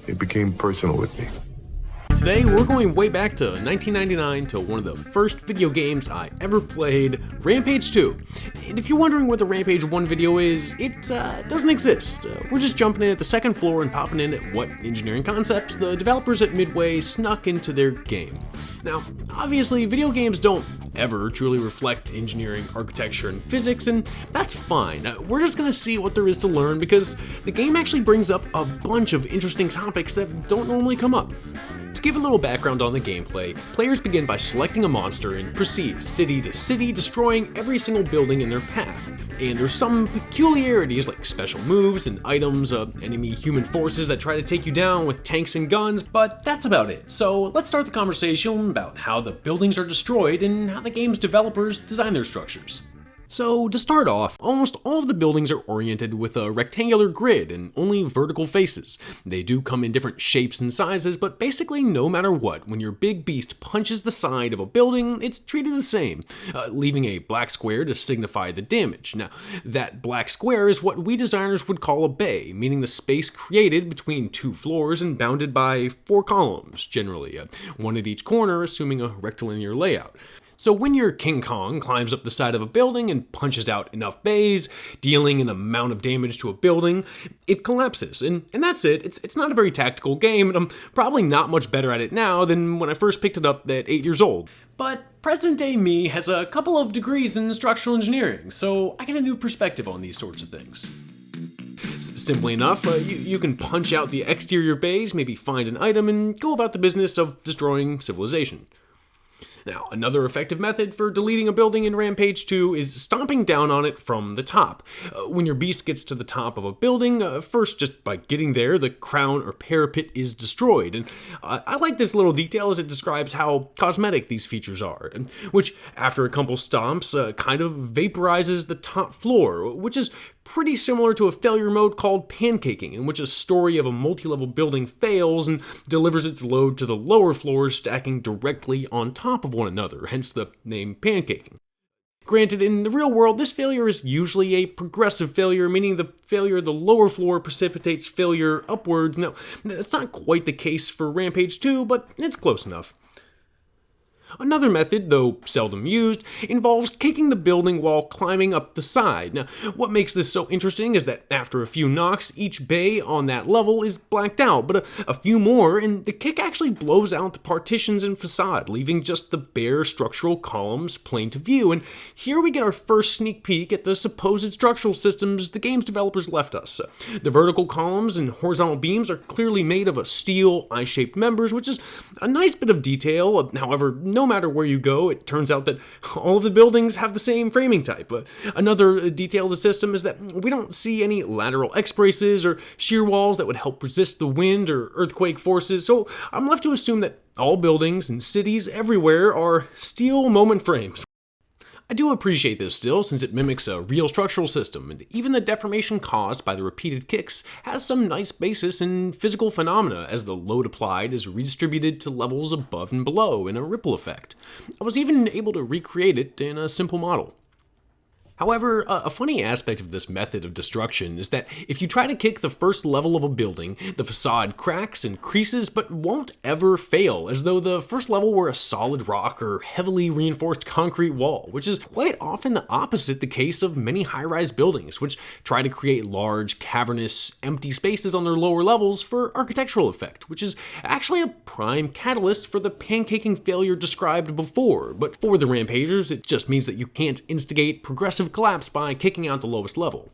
It became personal with me. Today, we're going way back to 1999 to one of the first video games I ever played, Rampage 2. And if you're wondering what the Rampage 1 video is, it doesn't exist. We're just jumping in at the second floor and popping in at what engineering concepts the developers at Midway snuck into their game. Now, obviously, video games don't ever truly reflect engineering, architecture, and physics, and that's fine. We're just gonna see what there is to learn because the game actually brings up a bunch of interesting topics that don't normally come up. To give a little background on the gameplay, players begin by selecting a monster and proceed city to city, destroying every single building in their path. And there's some peculiarities like special moves and items, enemy human forces that try to take you down with tanks and guns, but that's about it. So let's start the conversation about how the buildings are destroyed and how the game's developers design their structures. So to start off, almost all of the buildings are oriented with a rectangular grid and only vertical faces. They do come in different shapes and sizes, but basically no matter what, when your big beast punches the side of a building, it's treated the same, leaving a black square to signify the damage. Now, that black square is what we designers would call a bay, meaning the space created between two floors and bounded by 4 columns, generally, one at each corner, assuming a rectilinear layout. So when your King Kong climbs up the side of a building and punches out enough bays, dealing an amount of damage to a building, it collapses. And that's it. It's not a very tactical game, and I'm probably not much better at it now than when I first picked it up at 8 years old. But present-day me has a couple of degrees in structural engineering, so I get a new perspective on these sorts of things. Simply enough, you can punch out the exterior bays, maybe find an item, and go about the business of destroying civilization. Now, another effective method for deleting a building in Rampage 2 is stomping down on it from the top. When your beast gets to the top of a building, first just by getting there, the crown or parapet is destroyed. And I like this little detail as it describes how cosmetic these features are, which after a couple stomps kind of vaporizes the top floor, which is pretty similar to a failure mode called Pancaking, in which a story of a multi-level building fails and delivers its load to the lower floors, stacking directly on top of one another, hence the name Pancaking. Granted, in the real world, this failure is usually a progressive failure, meaning the failure of the lower floor precipitates failure upwards. Now, that's not quite the case for Rampage 2, but it's close enough. Another method, though seldom used, involves kicking the building while climbing up the side. Now, what makes this so interesting is that after a few knocks, each bay on that level is blacked out, but a few more, and the kick actually blows out the partitions and facade, leaving just the bare structural columns plain to view. And here we get our first sneak peek at the supposed structural systems the game's developers left us. The vertical columns and horizontal beams are clearly made of a steel, eye-shaped members, which is a nice bit of detail. However, no matter where you go, it turns out that all of the buildings have the same framing type. Another detail of the system is that we don't see any lateral X-braces or shear walls that would help resist the wind or earthquake forces, so I'm left to assume that all buildings and cities everywhere are steel moment frames. I do appreciate this still, since it mimics a real structural system, and even the deformation caused by the repeated kicks has some nice basis in physical phenomena, as the load applied is redistributed to levels above and below in a ripple effect. I was even able to recreate it in a simple model. However, a funny aspect of this method of destruction is that if you try to kick the first level of a building, the facade cracks and creases but won't ever fail, as though the first level were a solid rock or heavily reinforced concrete wall, which is quite often the opposite the case of many high-rise buildings, which try to create large, cavernous, empty spaces on their lower levels for architectural effect, which is actually a prime catalyst for the pancaking failure described before. But for the Rampagers, it just means that you can't instigate progressive collapse by kicking out the lowest level.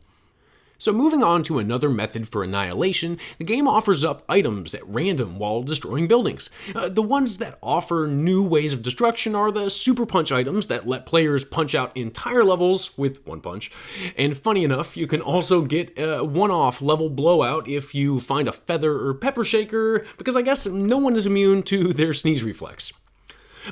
So moving on to another method for Annihilation, the game offers up items at random while destroying buildings. The ones that offer new ways of destruction are the super punch items that let players punch out entire levels with one punch. And funny enough, you can also get a one-off level blowout if you find a feather or pepper shaker, because I guess no one is immune to their sneeze reflex.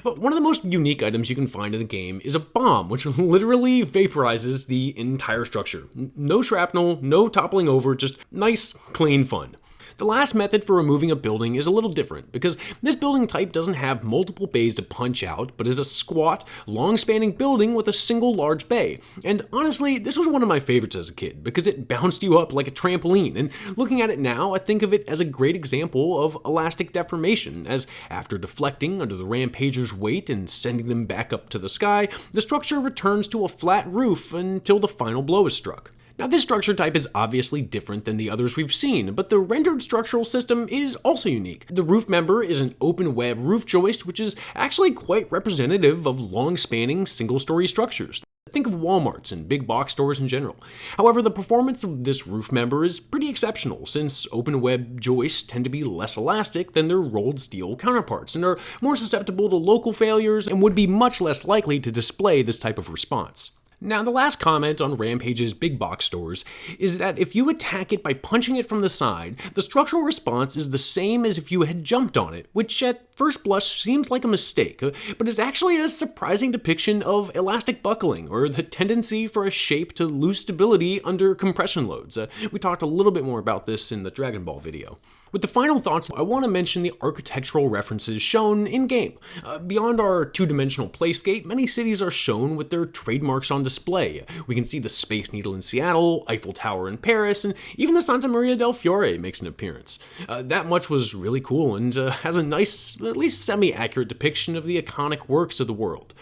But one of the most unique items you can find in the game is a bomb, which literally vaporizes the entire structure. No shrapnel, no toppling over, just nice, clean fun. The last method for removing a building is a little different, because this building type doesn't have multiple bays to punch out, but is a squat, long-spanning building with a single large bay. And honestly, this was one of my favorites as a kid, because it bounced you up like a trampoline, and looking at it now, I think of it as a great example of elastic deformation, as after deflecting under the Rampager's weight and sending them back up to the sky, the structure returns to a flat roof until the final blow is struck. Now, this structure type is obviously different than the others we've seen, but the rendered structural system is also unique. The roof member is an open web roof joist, which is actually quite representative of long-spanning single-story structures. Think of Walmarts and big box stores in general. However, the performance of this roof member is pretty exceptional, since open web joists tend to be less elastic than their rolled steel counterparts and are more susceptible to local failures and would be much less likely to display this type of response. Now, the last comment on Rampage's big box stores is that if you attack it by punching it from the side, the structural response is the same as if you had jumped on it, which at first blush seems like a mistake, but is actually a surprising depiction of elastic buckling, or the tendency for a shape to lose stability under compression loads. We talked a little bit more about this in the Dragon Ball video. With the final thoughts, I want to mention the architectural references shown in-game. Beyond our two-dimensional playscape, many cities are shown with their trademarks on display. We can see the Space Needle in Seattle, Eiffel Tower in Paris, and even the Santa Maria del Fiore makes an appearance. That much was really cool and has a nice, at least semi-accurate depiction of the iconic works of the world.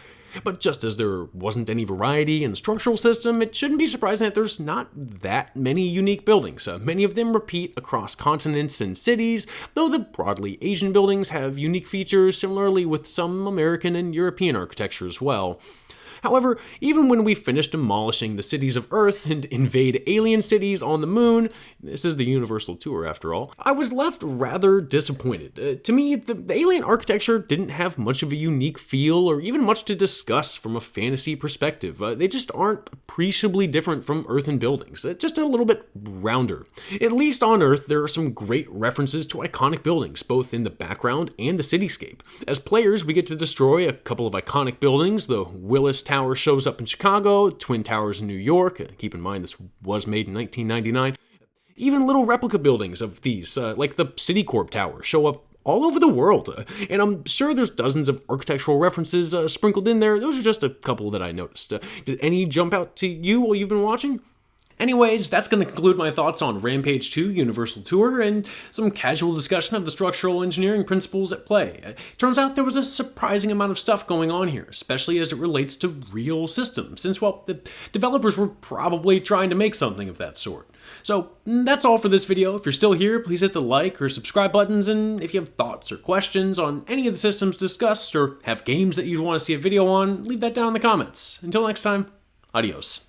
But just as there wasn't any variety in the structural system, it shouldn't be surprising that there's not that many unique buildings. Many of them repeat across continents and cities, though the broadly Asian buildings have unique features, similarly with some American and European architecture as well. However, even when we finish demolishing the cities of Earth and invade alien cities on the moon, this is the Universal Tour after all, I was left rather disappointed. To me, the alien architecture didn't have much of a unique feel or even much to discuss from a fantasy perspective. They just aren't appreciably different from Earthen buildings, just a little bit rounder. At least on Earth, there are some great references to iconic buildings, both in the background and the cityscape. As players, we get to destroy a couple of iconic buildings. The Willis Tower shows up in Chicago, Twin Towers in New York. Keep in mind this was made in 1999. Even little replica buildings of these, like the Citicorp Tower, show up all over the world. And I'm sure there's dozens of architectural references sprinkled in there. Those are just a couple that I noticed. Did any jump out to you while you've been watching? Anyways, that's going to conclude my thoughts on Rampage 2 Universal Tour and some casual discussion of the structural engineering principles at play. It turns out there was a surprising amount of stuff going on here, especially as it relates to real systems, since, well, the developers were probably trying to make something of that sort. So that's all for this video. If you're still here, please hit the like or subscribe buttons, and if you have thoughts or questions on any of the systems discussed or have games that you'd want to see a video on, leave that down in the comments. Until next time, adios.